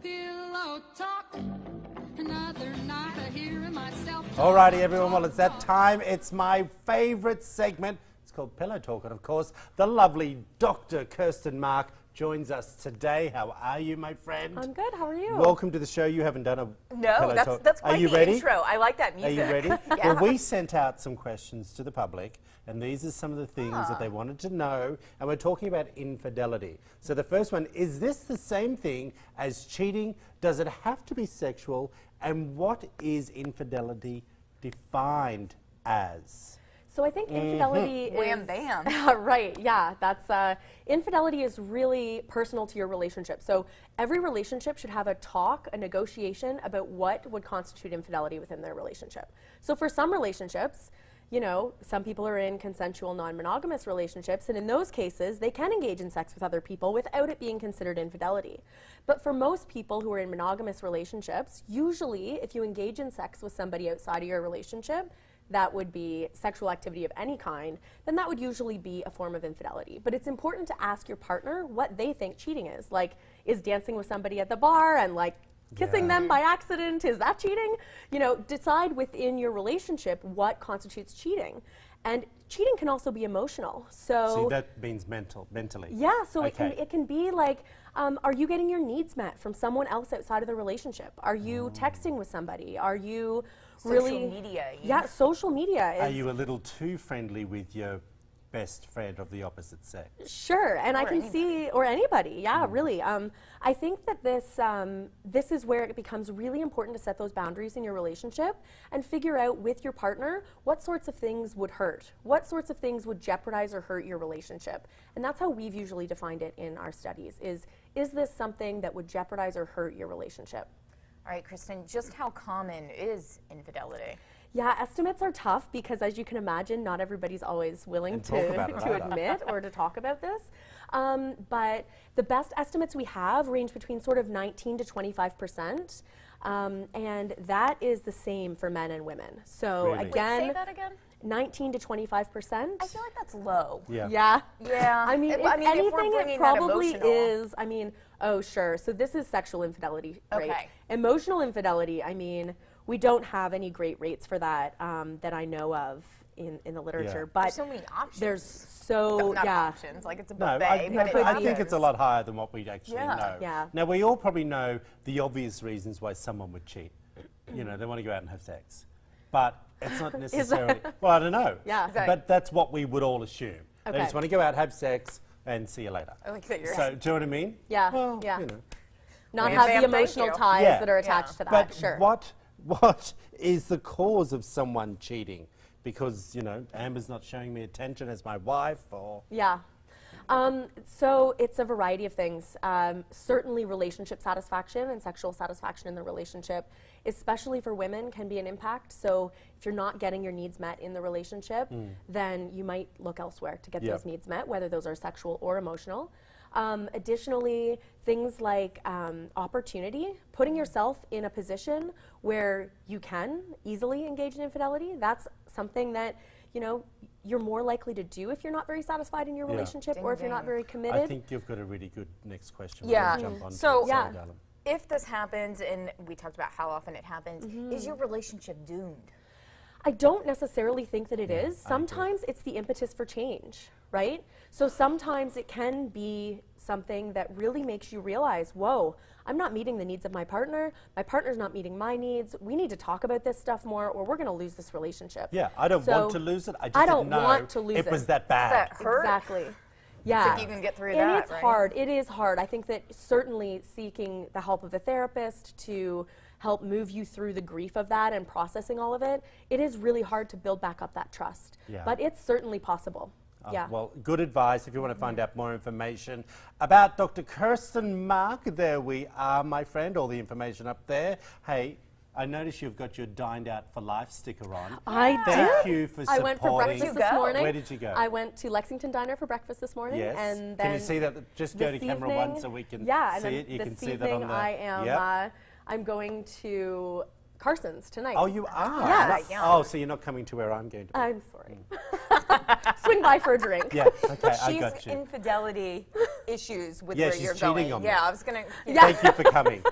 Pillow talk, another night of hearing myself talk. Alrighty, everyone, well, it's that time. It's my favourite segment. It's called Pillow Talk, and of course, the lovely Dr. Kristen Mark joins us today. How are you, my friend? I'm good. How are you? Welcome to the show. You haven't done a No, that's quite the ready? intro. I like that music. Are you ready? Yeah. Well, we sent out some questions to the public, and these are some of the things that they wanted to know, and we're talking about infidelity. So the first one, is this the same thing as cheating? Does it have to be sexual? And what is infidelity defined as? So I think infidelity is... Wham, bam. Right, yeah. That's infidelity is really personal to your relationship. So every relationship should have a talk, a negotiation about what would constitute infidelity within their relationship. So for some relationships, you know, some people are in consensual non-monogamous relationships, and in those cases, they can engage in sex with other people without it being considered infidelity. But for most people who are in monogamous relationships, usually if you engage in sex with somebody outside of your relationship, that would be sexual activity of any kind, then that would usually be a form of infidelity. But it's important to ask your partner what they think cheating is. Like, is dancing with somebody at the bar and like kissing them by accident, is that cheating? You know, decide within your relationship what constitutes cheating. And cheating can also be emotional. So that means mentally. Yeah, so Okay. it can be like, are you getting your needs met from someone else outside of the relationship? Are you texting with somebody? Are you really... Social media. Yeah, social media is... Are you a little too friendly with your best friend of the opposite sex? Sure, and I can see, or anybody, yeah, really. I think that this is where it becomes really important to set those boundaries in your relationship and figure out with your partner what sorts of things would hurt, what sorts of things would jeopardize or hurt your relationship. And that's how we've usually defined it in our studies, is this something that would jeopardize or hurt your relationship? All right, Kristen, just how common is infidelity? Yeah, estimates are tough because, as you can imagine, not everybody's always willing to admit or to talk about this. But the best estimates we have range between sort of 19 to 25%. And that is the same for men and women. So Really? again, Wait, say that again? 19 to 25%. I feel like that's low. Yeah. Yeah. Yeah. I mean, if if we're anything, bringing it that probably emotional- is. I mean, oh, sure. So this is sexual infidelity rate. Okay. Emotional infidelity, I mean, we don't have any great rates for that that I know of in the literature. Yeah. But There's so many options. there's so, Not yeah. options, like it's a No, buffet, but I think it's a lot higher than what we actually Yeah. know. Yeah. Now, we all probably know the obvious reasons why someone would cheat. You know, they want to go out and have sex. But it's not necessarily... Well, I don't know. Yeah. But that's what we would all assume. They Okay. just want to go out, have sex, and see you later. I like that you're So, do you know what I mean? Yeah, Well, yeah. you know. Not Wham, have bam, the thank emotional you. ties Yeah. that are attached to that, But sure. what is the cause of someone cheating? Because, you know, Amber's not showing me attention as my wife, or... Yeah. So it's a variety of things. Certainly relationship satisfaction and sexual satisfaction in the relationship, especially for women, can be an impact. So if you're not getting your needs met in the relationship, then you might look elsewhere to get Yeah. those needs met, whether those are sexual or emotional. Additionally, things like opportunity, putting yourself in a position where you can easily engage in infidelity, that's something that, you know, you're more likely to do if you're not very satisfied in your Yeah. relationship Ding, or if you're not ding. very committed. I think you've got a really good next question. Yeah. We'll jump on So- to. Yeah. Sorry, darling. If this happens, and we talked about how often it happens, Mm-hmm. is your relationship doomed? I don't necessarily think that it is. I agree. Sometimes it's the impetus for change, right? So sometimes it can be something that really makes you realize, whoa, I'm not meeting the needs of my partner's not meeting my needs, we need to talk about this stuff more or we're gonna lose this relationship. Yeah, I don't So want to lose it. I just I don't didn't know want to lose it was it. that bad. That hurt? Exactly. Yeah. Think you can get through and that, it's right? hard. It is hard. I think that certainly seeking the help of the therapist to help move you through the grief of that and processing all of it, it is really hard to build back up that trust. Yeah. But it's certainly possible. Yeah. Well, good advice. If you want to find out more information about Dr. Kristen Mark, there we are, my friend. All the information up there. Hey, I notice you've got your Dined Out for Life sticker on. I Thank did. you for I supporting. went for breakfast this morning. Where did you go? I went to Lexington Diner for breakfast this morning. Yes. And then can you see that? Just go to this camera evening- one so we can yeah, see and it. You then can this see that on evening the... I am, Yep. I'm going to Carson's tonight. Oh, you are? Yes. Yeah. Oh, so you're not coming to where I'm going to be. I'm sorry. swing by for a drink. Yeah, okay, I She's got you. infidelity issues with Yeah, where she's you're cheating going. on me. Yeah, I was gonna. Yeah. Thank you for coming.